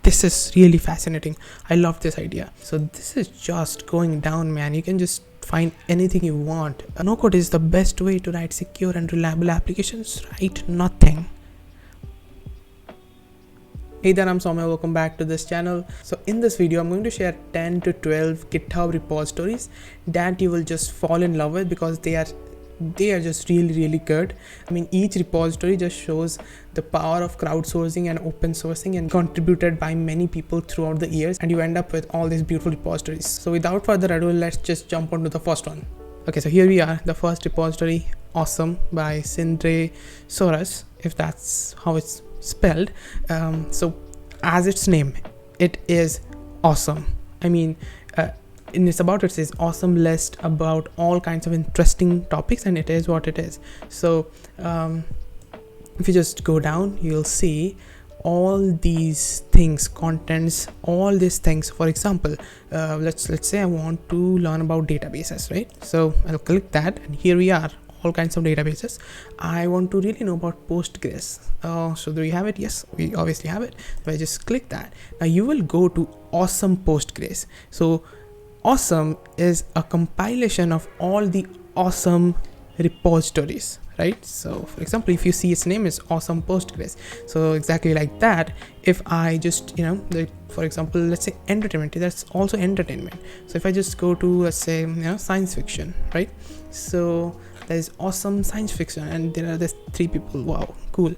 this is really fascinating. I love this idea. So this is just going down, man. You can just find anything you want. No code is the best way to write secure and reliable applications, right? Nothing. Hey there, I'm Soumya. Welcome back to this channel. So in this video, I'm going to share 10 to 12 GitHub repositories that you will just fall in love with because they are just really good. I mean, each repository just shows the power of crowdsourcing and open sourcing and contributed by many people throughout the years, and you end up with all these beautiful repositories. So without further ado, let's just jump onto the first one. Okay, so here we are, the first repository, Awesome by Sindre Soros, if that's how it's spelled. So as its name, it is awesome. I mean, in its about, it says awesome list about all kinds of interesting topics, and it is what it is. So if you just go down, you'll see all these things, contents, all these things. For example, let's say I want to learn about databases, right? So I'll click that, and here we are, all kinds of databases. I want to really know about Postgres. So do we have it? Yes, we obviously have it. So I just click that. Now you will go to Awesome Postgres. So Awesome is a compilation of all the awesome repositories, right? So for example, if you see its name is Awesome Postgres, so exactly like that, if I just, for example, let's say entertainment, that's also entertainment. So if I just go to, let's say, science fiction, right? So there is awesome science fiction, and there are these 3 people. Wow, cool.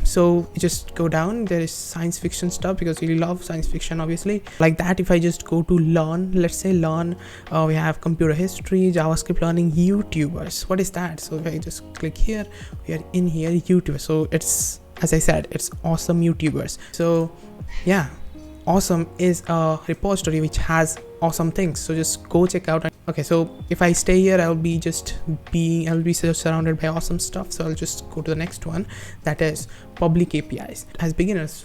So you just go down, there is science fiction stuff because we love science fiction, obviously. Like that, if I just go to learn, let's say learn, we have computer history, JavaScript learning, YouTubers. What is that? So if I just click here, we are in here, YouTubers. So it's, as I said, it's awesome YouTubers. So yeah, Awesome is a repository which has awesome things. So just go check out. Okay, so if I stay here, I'll be surrounded by awesome stuff. So I'll just go to the next one, that is public APIs. As beginners,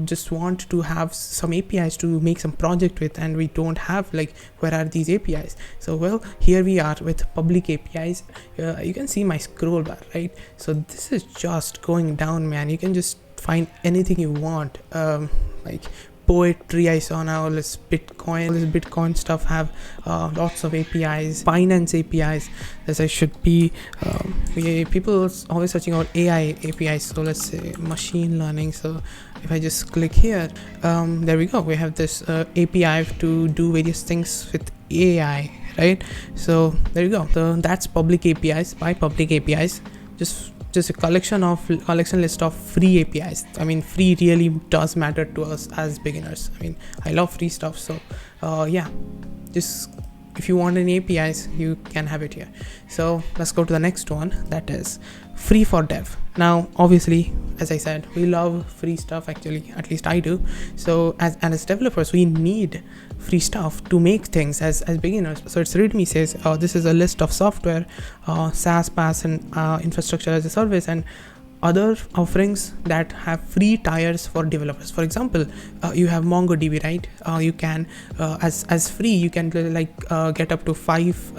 just want to have some APIs to make some project with, and we don't have, like, where are these APIs? So well, here we are with public APIs. You can see my scroll bar, right? So this is just going down, man. You can just find anything you want. Like poetry, I saw now, all this Bitcoin stuff have lots of APIs, finance APIs. As I should be, people always searching out AI APIs. So let's say machine learning. So if I just click here, there we go. We have this API to do various things with AI, right? So there you go. So that's public APIs. By public APIs, just a collection list of free APIs. I mean, free really does matter to us as beginners. I mean, I love free stuff. So yeah, just if you want any APIs, you can have it here. So let's go to the next one, that is free for dev. Now obviously, as I said, we love free stuff, actually, at least I do. So as developers, we need free stuff to make things as beginners. So it's readme says this is a list of software, SaaS, PaaS, and infrastructure as a service, and other offerings that have free tiers for developers. For example, you have MongoDB, right? You can as free, you can get up to 5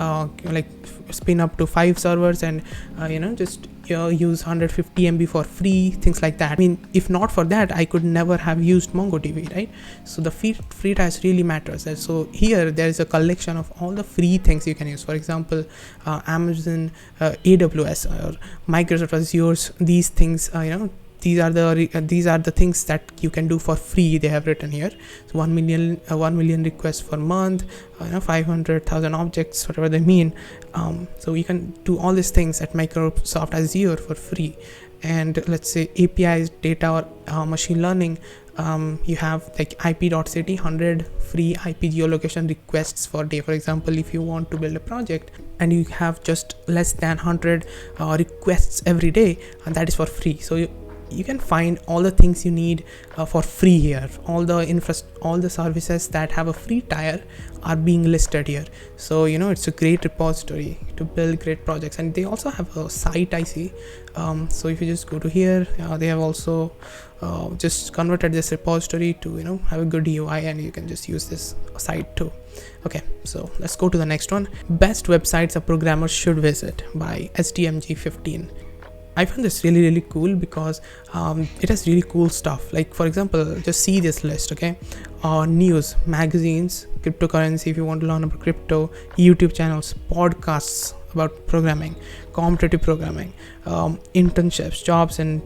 spin up to 5 servers, and just use 150 MB for free, things like that. I mean, if not for that, I could never have used MongoDB, right? So the free tiers really matters. And so here there is a collection of all the free things you can use. For example, Amazon, AWS, or Microsoft Azure. These things, these are the things that you can do for free. They have written here. So 1 million requests per month, 500,000 objects, whatever they mean. So you can do all these things at Microsoft Azure for free. And let's say APIs, data, or machine learning, you have like IP.city, 100 free IP geolocation requests per day. For example, if you want to build a project and you have just less than 100 requests every day, and that is for free. So you can find all the things you need for free here. All the services that have a free tier are being listed here. So it's a great repository to build great projects. And they also have a site, I see. So if you just go to here, they have also just converted this repository to have a good UI, and you can just use this site too. Okay, so let's go to the next one. Best websites a programmer should visit by STMG15. I found this really cool because it has really cool stuff. Like for example, just see this list, okay? News, magazines, cryptocurrency if you want to learn about crypto, YouTube channels, podcasts about programming, competitive programming, internships, jobs, and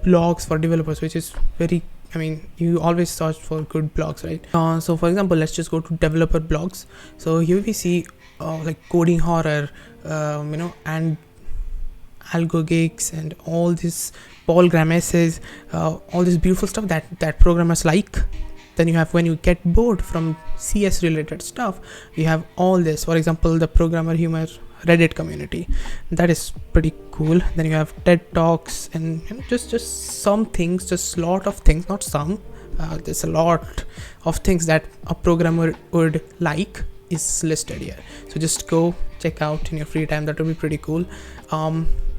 blogs for developers, which is very, I mean, you always search for good blogs, right? So for example, let's just go to developer blogs. So here we see like coding horror, and algo gigs and all this Paul Graham essays, all this beautiful stuff that programmers like. Then you have, when you get bored from CS related stuff, you have all this, for example, the programmer humor Reddit community. That is pretty cool. Then you have TED Talks and just some things, just lot of things, not some, there's a lot of things that a programmer would like is listed here. So just go check out in your free time. That would be pretty cool.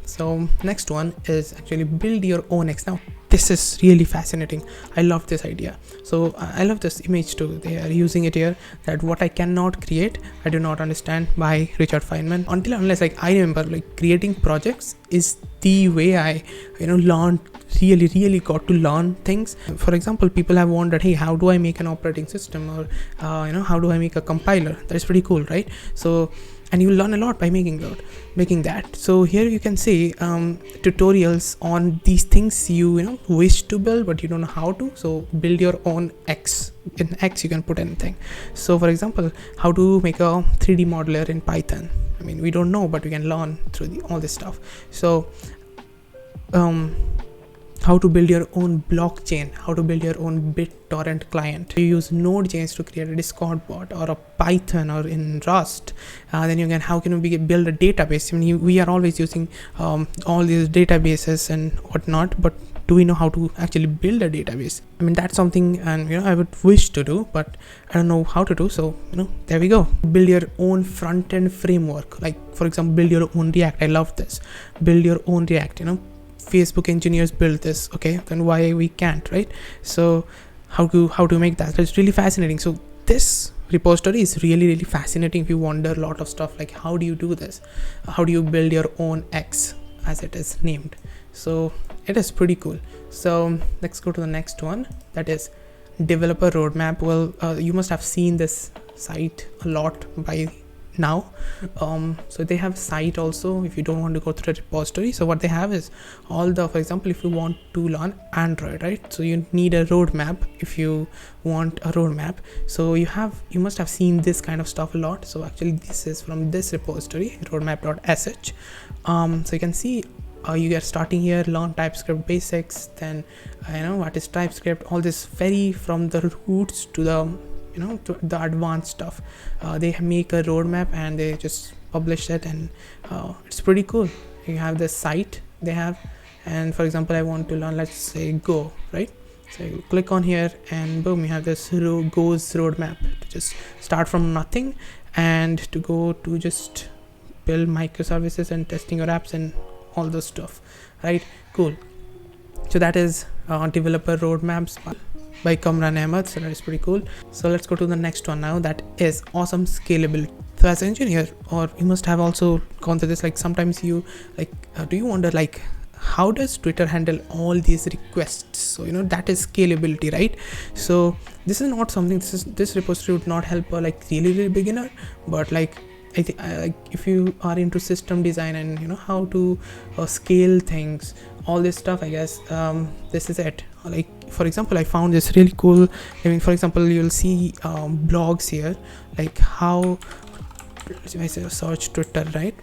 So next one is actually build your own X. Now this is really fascinating. I love this idea. So I love this image too. They are using it here, that what I cannot create, I do not understand, by Richard Feynman. Until unless, like, I remember, like, creating projects is the way I learned, really got to learn things. For example, people have wondered, hey, how do I make an operating system, or how do I make a compiler? That's pretty cool, right? So, and you learn a lot by making that. So here you can see tutorials on these things you wish to build but you don't know how to. So build your own X. In X you can put anything. So for example, how to make a 3D modeler in Python. I mean, we don't know, but we can learn through all this stuff. So how to build your own blockchain, how to build your own BitTorrent client. You use Node.js to create a Discord bot, or a Python, or in Rust. Then you can, how can we build a database? I mean, we are always using all these databases and whatnot, but do we know how to actually build a database? I mean, that's something, and I would wish to do, but I don't know how to do. So there we go. Build your own front-end framework. Like for example, build your own React. I love this. Build your own React. Facebook engineers build this, okay? Then why we can't, right? So how to make that? It's really fascinating. So this repository is really fascinating if you wonder a lot of stuff, like how do you do this? How do you build your own X, as it is named? So it is pretty cool. So let's go to the next one, that is developer roadmap. Well, you must have seen this site a lot by now. So they have site also if you don't want to go through the repository. So what they have is all the, for example, if you want to learn Android, right? So you need a roadmap if you want a roadmap. So you must have seen this kind of stuff a lot. So actually this is from this repository, roadmap.sh. So you can see you are starting here, learn TypeScript basics, then what is TypeScript, all this, very from the roots to the to the advanced stuff. They make a roadmap and they just publish it, and it's pretty cool. You have this site they have, and for example, I want to learn, let's say, Go, right? So you click on here and boom, you have this Go's roadmap to just start from nothing and to go to just build microservices and testing your apps and all those stuff, right? Cool. So that is developer roadmaps by Kamran Ahmed. So that is pretty cool. So let's go to the next one now, that is awesome scalability. So as an engineer, or you must have also gone through this, like sometimes you do you wonder, like, how does Twitter handle all these requests? So that is scalability, right? So this is not something, this repository would not help a really beginner, but I think if you are into system design and how to scale things, all this stuff, I guess this is it. Like for example, I found this really cool. I mean, for example, you'll see blogs here, like how, if I say search Twitter, right?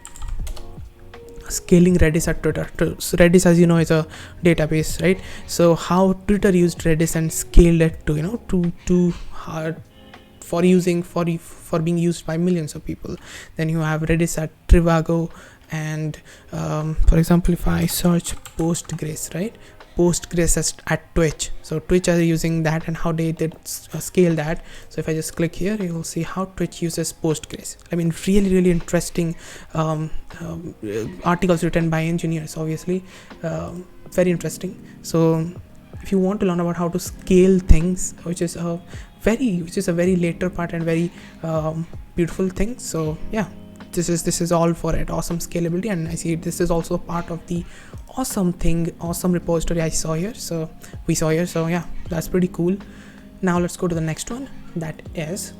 Scaling Redis at Twitter. So Redis, as you know, is a database, right? So how Twitter used Redis and scaled it to to hard for being used by millions of people. Then you have Redis at Trivago, and for example, if I search Postgres, right? Postgres at Twitch. So Twitch are using that, and how they did scale that. So if I just click here, you will see how Twitch uses Postgres. I mean, really interesting articles written by engineers, obviously. Very interesting. So if you want to learn about how to scale things, which is a very later part and very beautiful thing. So yeah, this is all for it. Awesome scalability, and I see this is also part of the awesome repository we saw here. So yeah, that's pretty cool. Now let's go to the next one. That is,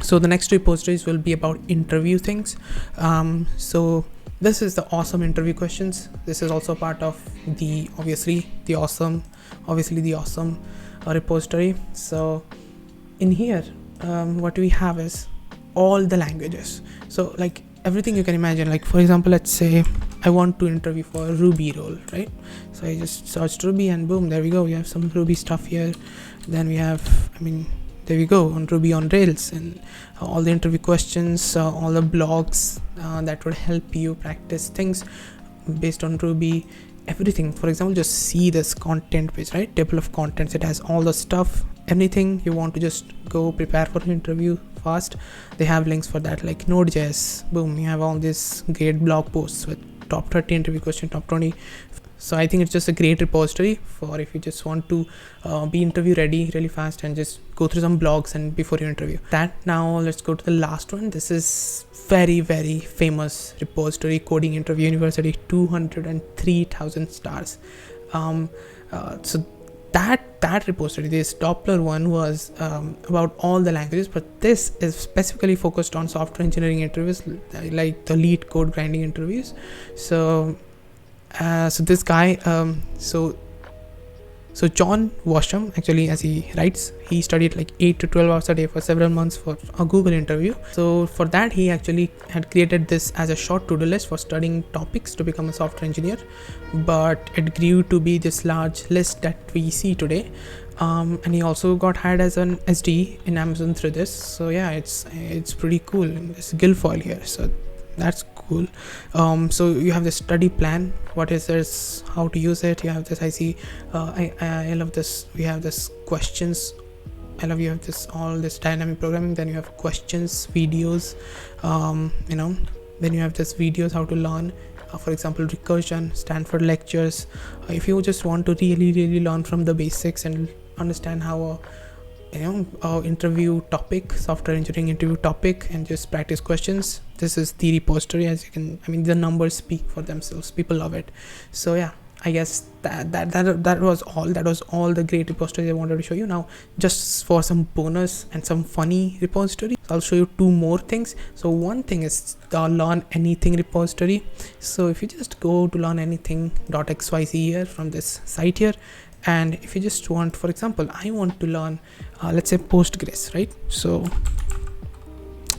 so the next repositories will be about interview things. So this is the awesome interview questions. This is also part of the awesome repository. So in here, what we have is all the languages. So like everything you can imagine. Like for example, let's say I want to interview for a Ruby role, right? So I just searched Ruby and boom, there we go. We have some Ruby stuff here. Then we have, there we go, on Ruby on Rails, and all the interview questions, all the blogs that would help you practice things based on Ruby, everything. For example, just see this content page, right? Table of contents. It has all the stuff, anything you want to just go prepare for an interview fast. They have links for that, like Node.js. Boom, you have all these great blog posts with top 30 interview question, top 20. So I think it's just a great repository for if you just want to be interview ready really fast and just go through some blogs and before you interview that. Now let's go to the last one. This is very famous repository, Coding Interview University, 203,000 stars. So that repository, this Doppler one, was about all the languages, but this is specifically focused on software engineering interviews, like the lead code grinding interviews. So this guy, so John Washam, actually, as he writes, he studied like 8 to 12 hours a day for several months for a Google interview. So for that, he actually had created this as a short to-do list for studying topics to become a software engineer, but it grew to be this large list that we see today. And he also got hired as an SD in Amazon through this. So yeah, it's pretty cool. It's Guilfoyle here, so that's cool. So you have the study plan. What is this? How to use it? You have this. I see. I love this. We have this questions. I love you have this all this dynamic programming. Then you have questions, videos. Then you have this videos how to learn. For example, recursion, Stanford lectures. If you just want to really learn from the basics and understand how interview topic, software engineering interview topic, and just practice questions, this is the repository. As you can, the numbers speak for themselves. People love it. So yeah, I guess that was all the great repositories I wanted to show you. Now just for some bonus and some funny repository, I'll show you two more things. So one thing is the Learn Anything repository. So if you just go to learnanything.xyz here from this site here, and if you just want, for example, I want to learn let's say Postgres, right? So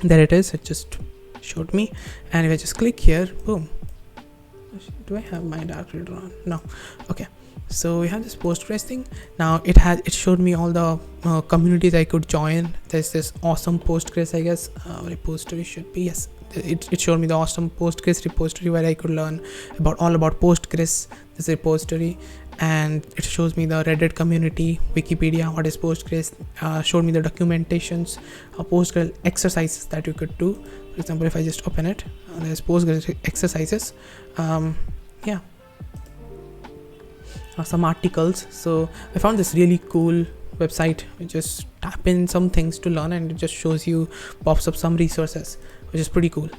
there it is. It just showed me, and if I just click here, boom. Do I have my dark reader on? No. Okay, so we have this Postgres thing. Now it showed me all the communities I could join. There's this awesome Postgres, I guess, repository should be, yes. It showed me the awesome Postgres repository where I could learn all about Postgres, this repository. And it shows me the Reddit community, Wikipedia, what is Postgres, showed me the documentations, Postgres exercises that you could do. For example, if I just open it, there's Postgres exercises. Some articles. So I found this really cool website. You just tap in some things to learn, and it just pops up some resources, which is pretty cool.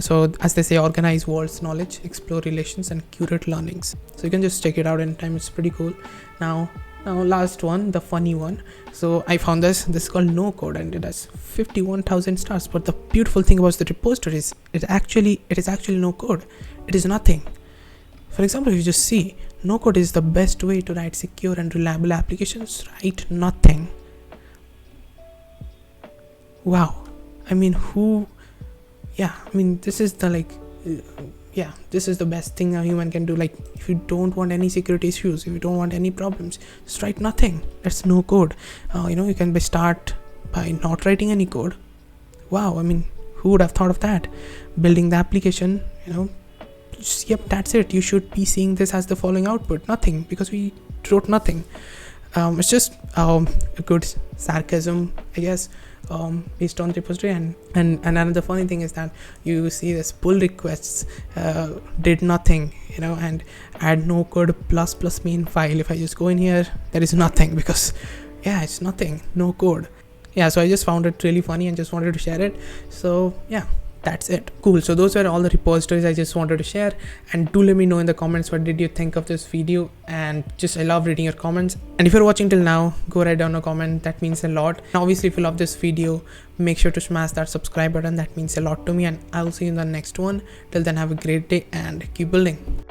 So as they say, organize world's knowledge, explore relations, and curate learnings. So you can just check it out anytime. It's pretty cool. Now last one, the funny one. So I found this is called No Code, and it has 51,000 stars. But the beautiful thing about the repository is it is actually no code. It is nothing. For example, if you just see, no code is the best way to write secure and reliable applications. Write nothing. Wow. This is this is the best thing a human can do. Like, if you don't want any security issues, if you don't want any problems, just write nothing. That's no code. You can start by not writing any code. Wow, who would have thought of that? Building the application, yep, that's it. You should be seeing this as the following output. Nothing, because we wrote nothing. It's just a good sarcasm, I guess, based on the repository. And another funny thing is that you see this pull requests did nothing, and add no code plus main file. If I just go in here, there is nothing, because it's nothing, no code. yeah, so I just found it really funny and just wanted to share it. So yeah, that's it. Cool. So those were all the repositories I just wanted to share, and do let me know in the comments what did you think of this video. And just, I love reading your comments, and if you're watching till now, go write down a comment. That means a lot. And obviously, if you love this video, make sure to smash that subscribe button. That means a lot to me, and I'll see you in the next one. Till then, have a great day and keep building.